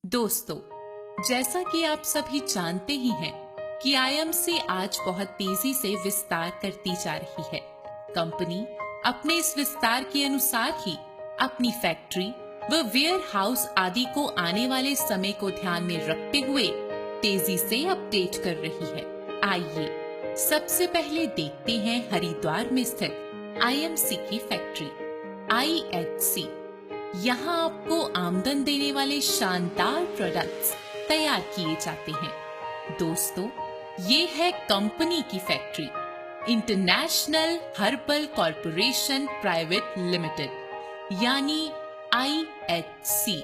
दोस्तों, जैसा कि आप सभी जानते ही हैं कि आईएमसी आज बहुत तेजी से विस्तार करती जा रही है। कंपनी अपने इस विस्तार के अनुसार ही अपनी फैक्ट्री व वेयर हाउस आदि को आने वाले समय को ध्यान में रखते हुए तेजी से अपडेट कर रही है। आइए सबसे पहले देखते हैं हरिद्वार में स्थित आईएमसी की फैक्ट्री IHC। यहाँ आपको आमदन देने वाले शानदार प्रोडक्ट्स तैयार किए जाते हैं। दोस्तों, ये है कंपनी की factory international herbal corporation private limited यानी IHC।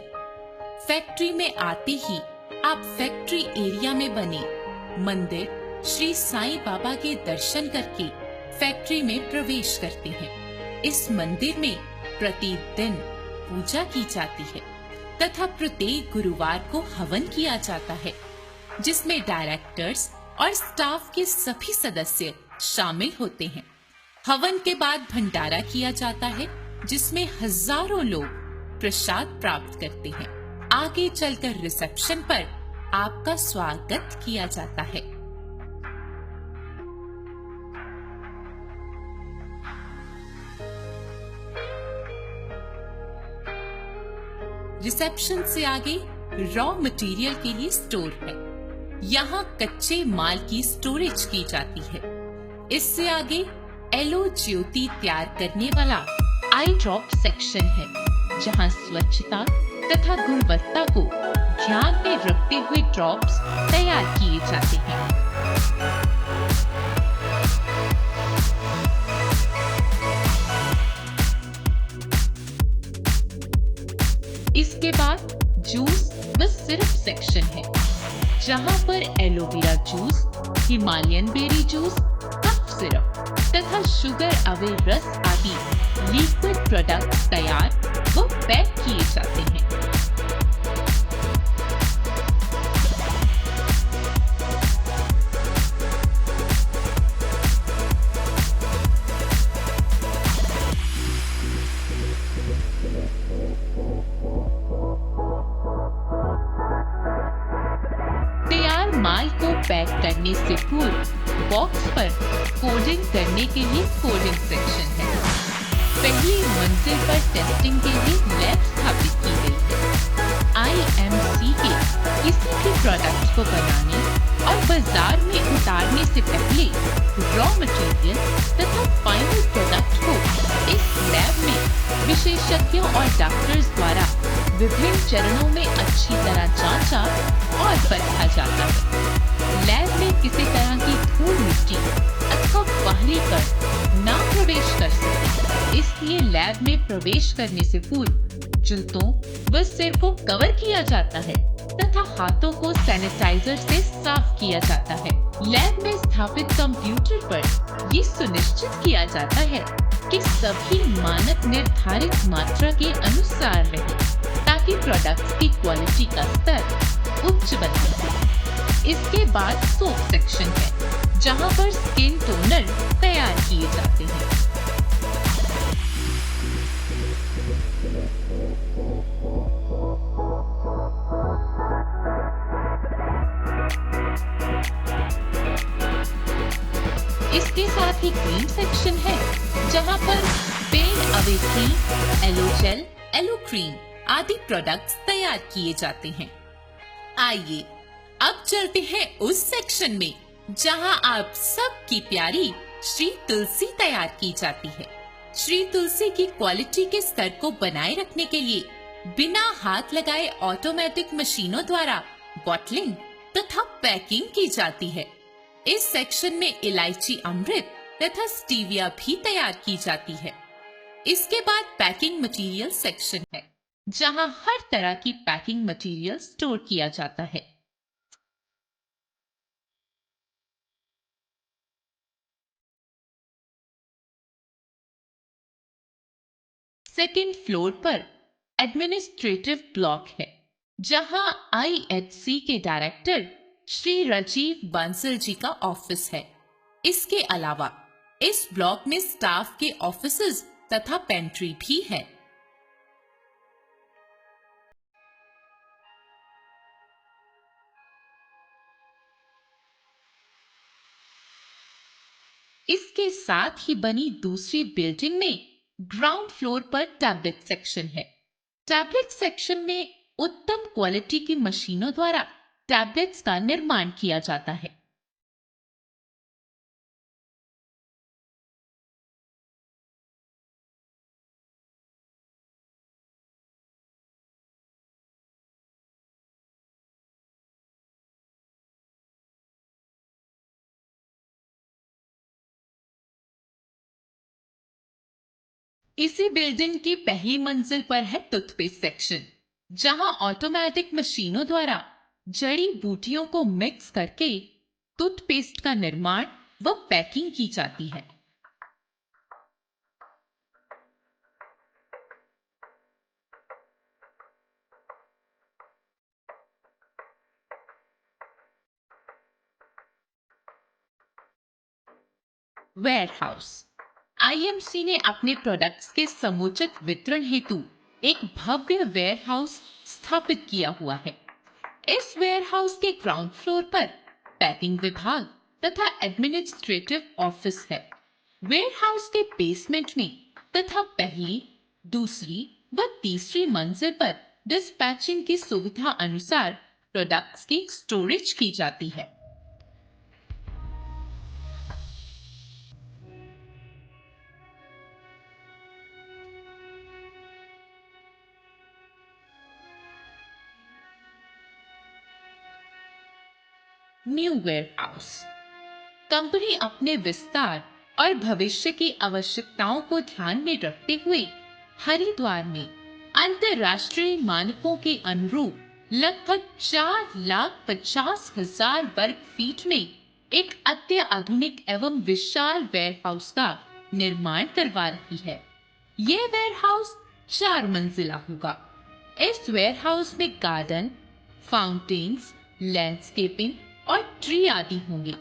फैक्ट्री में आते ही आप फैक्ट्री एरिया में बने मंदिर श्री साईं बाबा के दर्शन करके फैक्ट्री में प्रवेश करते हैं। इस मंदिर में प्रतिदिन पूजा की जाती है तथा प्रत्येक गुरुवार को हवन किया जाता है, जिसमें डायरेक्टर्स और स्टाफ के सभी सदस्य शामिल होते हैं। हवन के बाद भंडारा किया जाता है, जिसमें हजारों लोग प्रसाद प्राप्त करते हैं। आगे चलकर रिसेप्शन पर आपका स्वागत किया जाता है। रिसेप्शन से आगे रॉ मटेरियल के लिए स्टोर है। यहाँ कच्चे माल की स्टोरेज की जाती है। इससे आगे एलो ज्योति तैयार करने वाला आई ड्रॉप सेक्शन है, जहाँ स्वच्छता तथा गुणवत्ता को ध्यान में रखते हुए ड्रॉप्स तैयार किए जाते हैं। इसके बाद जूस व सिरप सेक्शन है, जहां पर aloe vera juice, Himalayan berry juice, cough syrup तथा शुगर अवेयर रस आदि लिक्विड प्रोडक्ट्स तैयार व पैक किए जाते हैं। माल को पैक करने से पूर्व बॉक्स पर कोडिंग करने के लिए कोडिंग सेक्शन है। पहली मंजिल पर टेस्टिंग के लिए लैब स्थापित की गई है। IMC के किसी भी प्रोडक्ट को बनाने और बाजार में उतारने से पहले रॉ मटेरियल तथा फाइनल प्रोडक्ट को इस लैब में विशेषज्ञों और डॉक्टर्स द्वारा विभिन्न चरणों में अच्छी तरह जांचा और परखा जाता है। लैब में किसी तरह की धूल मिट्टी अथवा बाहरी कण ना प्रवेश कर सके, इसलिए लैब में प्रवेश करने से पूर्व जूतों व सिर को कवर किया जाता है तथा हाथों को सैनिटाइजर से साफ किया जाता है। लैब में स्थापित कंप्यूटर पर ये सुनिश्चित किया जाता है कि सभी मानक निर्धारित मात्रा के अनुसार रहे, ताकि प्रोडक्ट्स की क्वालिटी का स्तर उच्च बना रहे। इसके बाद सोप सेक्शन है, जहां पर स्किन टोनर तैयार किए जाते हैं। इसके साथ ही क्रीम सेक्शन है, जहां पर pain away cream, aloe gel, aloe cream आदि प्रोडक्ट्स तैयार किए जाते हैं। आइए अब चलते हैं उस सेक्शन में जहां आप सबकी प्यारी श्री तुलसी तैयार की जाती है। श्री तुलसी की क्वालिटी के स्तर को बनाए रखने के लिए बिना हाथ लगाए ऑटोमेटिक मशीनों द्वारा बॉटलिंग तथा पैकिंग की जाती है। इस सेक्शन में इलायची अमृत तथा स्टीविया भी तैयार की जाती है। इसके बाद पैकिंग मटेरियल सेक्शन है, जहां हर तरह की पैकिंग मटेरियल स्टोर किया जाता है। सेकेंड फ्लोर पर एडमिनिस्ट्रेटिव ब्लॉक है, जहां IHC के डायरेक्टर श्री राजीव बांसल जी का ऑफिस है। इसके अलावा इस ब्लॉक में स्टाफ के ऑफिसेज तथा पेंट्री भी है। इसके साथ ही बनी दूसरी बिल्डिंग में ग्राउंड फ्लोर पर टैबलेट सेक्शन है। टैबलेट सेक्शन में उत्तम क्वालिटी की मशीनों द्वारा टैबलेट्स का निर्माण किया जाता है। इसी बिल्डिंग की पहली मंजिल पर है टूथपेस्ट सेक्शन, जहां ऑटोमेटिक मशीनों द्वारा जड़ी बूटियों को मिक्स करके टूथपेस्ट का निर्माण व पैकिंग की जाती है। वेयरहाउस। आईएमसी ने अपने प्रोडक्ट्स के समुचित वितरण हेतु एक भव्य वेयरहाउस स्थापित किया हुआ है। इस वेयरहाउस के ग्राउंड फ्लोर पर पैकिंग विभाग तथा एडमिनिस्ट्रेटिव ऑफिस है। वेयरहाउस के बेसमेंट में तथा पहली, दूसरी व तीसरी मंजिल पर डिस्पैचिंग की सुविधा अनुसार प्रोडक्ट्स की स्टोरेज की जाती है। New warehouse. कंपनी अपने विस्तार और भविष्य की आवश्यकताओं को ध्यान में रखते हुए हरिद्वार में अंतरराष्ट्रीय मानकों के अनुरूप लगभग 4,50,000 वर्ग फीट में एक अत्याधुनिक एवं विशाल वेयरहाउस का निर्माण करवा रही है। यह वेयरहाउस 4 मंजिला होगा। इस वेयरहाउस में गार्डन, फाउंटेन्स, लैंडस्केपिंग और ट्री आदि होंगे,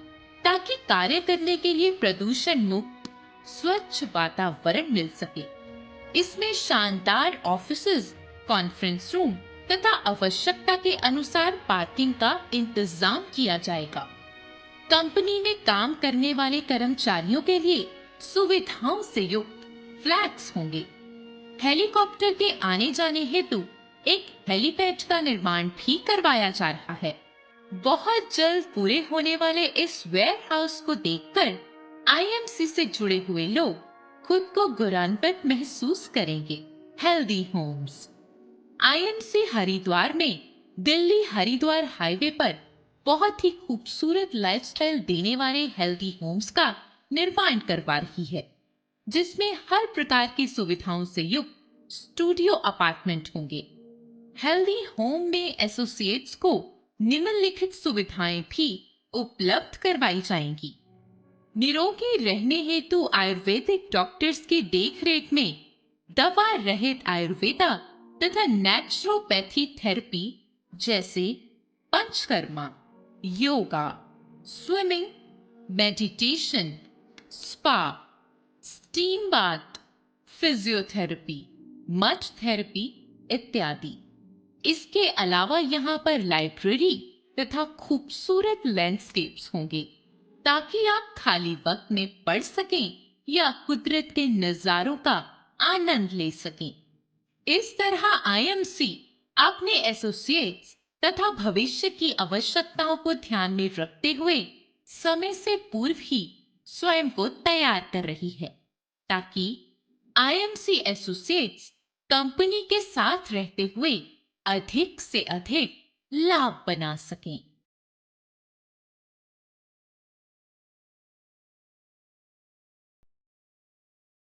ताकि कार्य करने के लिए प्रदूषण मुक्त स्वच्छ वातावरण मिल सके। इसमें शानदार ऑफिसेज, कॉन्फ्रेंस रूम तथा आवश्यकता के अनुसार पार्किंग का इंतजाम किया जाएगा। कंपनी में काम करने वाले कर्मचारियों के लिए सुविधाओं से युक्त फ्लैट्स होंगे। हेलीकॉप्टर के आने जाने हेतु एक हेलीपैड का निर्माण भी करवाया जा रहा है। बहुत जल्द पूरे होने वाले इस वेयर हाउस को देखकर आईएमसी से जुड़े हुए लोग खुद को गौरवान्वित महसूस करेंगे। Healthy Holmes. आईएमसी हरिद्वार में दिल्ली हरिद्वार हाईवे पर बहुत ही खूबसूरत लाइफस्टाइल देने वाले हेल्दी होम्स का निर्माण करवा रही है, जिसमें हर प्रकार की सुविधाओं से युक्त स्टूडियो अपार्टमेंट होंगे। हेल्दी होम में एसोसिएट्स को निम्नलिखित सुविधाएं भी उपलब्ध करवाई जाएंगी। निरोगी रहने हेतु आयुर्वेदिक डॉक्टर्स की देखरेख में दवा रहित आयुर्वेदा तथा नेचुरोपैथी थेरेपी जैसे panchakarma, yoga, swimming, meditation, spa, steam bath, physiotherapy, mud therapy इत्यादि। इसके अलावा यहाँ पर लाइब्रेरी तथा खूबसूरत लैंडस्केप्स होंगे, ताकि आप खाली वक्त में पढ़ सकें या कुदरत के नजारों का आनंद ले सकें। इस तरह आईएमसी अपने एसोसिएट्स तथा भविष्य की आवश्यकताओं को ध्यान में रखते हुए समय से पूर्व ही स्वयं को तैयार कर रही है, ताकि आईएमसी एसोसिएट्स कंपनी के साथ रहते हुए अधिक से अधिक लाभ बना सकें।